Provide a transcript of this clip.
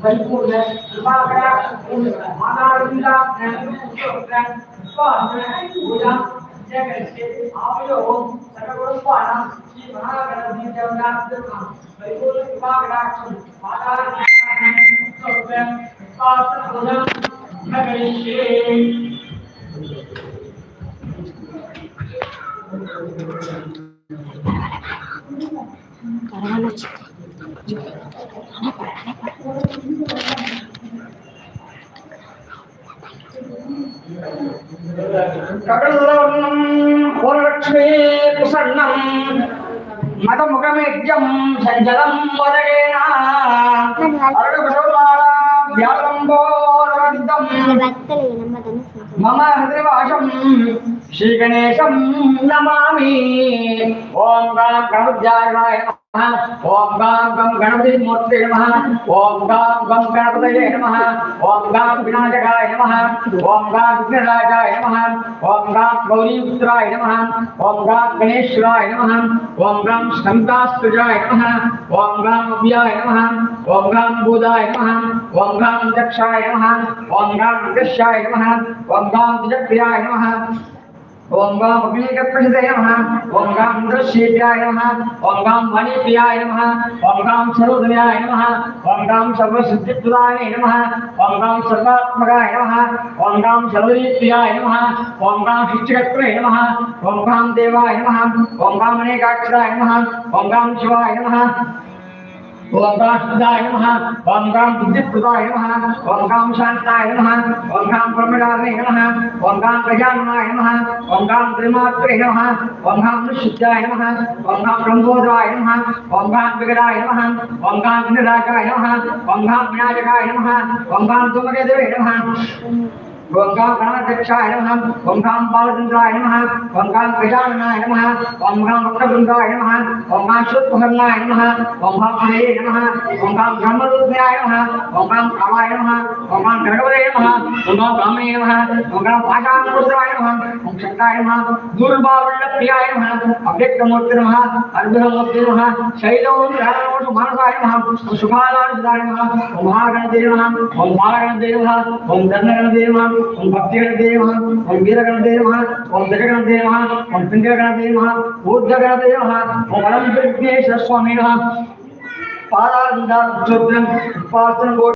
परिपूर्ण कृपाकरा मानाविंदा पूजा जगन्नाथ आवयो सर्वगुणवाना श्री महागणपति देवनाथ परिपूर्ण कृपाकरा माता कटलवर्णं पूर्णलक्ष्मी कुसन्नं मदमुखमेज्यं सञ्जलं वदगेन अरुणकुशोलाला व्यालम्बोरवन्तं मम हृदयवासं श्रीगणेशं नमामि ॐ गं गणपत्याय ओम गं गणपति मूर्ति नमः ओम गं गणपतये नमः ओम गं विनायकाय नमः ओम गं विघ्नराजाय नमः ओम गं गौरीपुत्राय नमः ओम गं गणेश्वराय नमः ओम गं शंकास्तुजाय नमः ओम गं अव्याय नमः ओम गं बुधाय नमः ओम गं दक्षाय नमः ओम गं दक्षाय नमः ओम गं दिजक्रियाय नमः ओम गं अग्निकप्रसिद्धये नमः ओम गं दृश्येभ्याय नमः ओम गं मणिप्रियाय नमः ओम गं सर्वधन्याय नमः ओम गं सर्वसिद्धिप्रदाय नमः ओम गं सर्वात्मकाय नमः ओम गं सर्वरीप्रियाय नमः ओम गं शिष्टकत्रे नमः ओम गं देवाय नमः ओम गं अनेकाक्षराय नमः ओम गं शिवाय नमः ओम गं सुधाय नमः ओम गं बुद्धिप्रदाय नमः ओम गं शांताय नमः ओम गं ब्रह्मचारिणे नमः ओम गं गजाननाय नमः ओम गं त्रिमात्रे नमः ओम गं निश्चिताय नमः ओम गं ब्रह्मोदराय नमः ओम गं विगदाय नमः ओम गं विनायकाय नमः ओम गं विनायकाय नमः ओम गं धूमकेतवे नमः ओम गं गणाध्यक्षाय नमः ओम गं बालचंद्राय नमः ओम गं गजाननाय नमः ओम गं वक्रतुण्डाय नमः ओम गं शुद्धकर्णाय नमः ओम गं हरे नमः ओम गं ब्रह्मरूपाय नमः ओम गं कामाय नमः ओम गं भगवते नमः ओम गं ब्राह्मणे नमः ओम गं पाशाकुशराय नमः ओम शक्ताय नमः दुर्बावल्लभ्याय नमः अव्यक्तमूर्ति नमः अर्धमूर्ति नमः शैलों मानसाय नमः ओम सुखालाय नमः ओम महागणपते नमः ओम बालगणपते नमः ओम दंडगणपते नमः ओम भक्तिगणपते नमः ओम वीरगणपते नमः ओम गजगणपते नमः ओम पिंगलगणपते नमः ऊर्ध्वगणपते नमः ओम अनंत विघ्नेश्वर स्वामी नमः पादारविंदाब्जोत्तम उपासना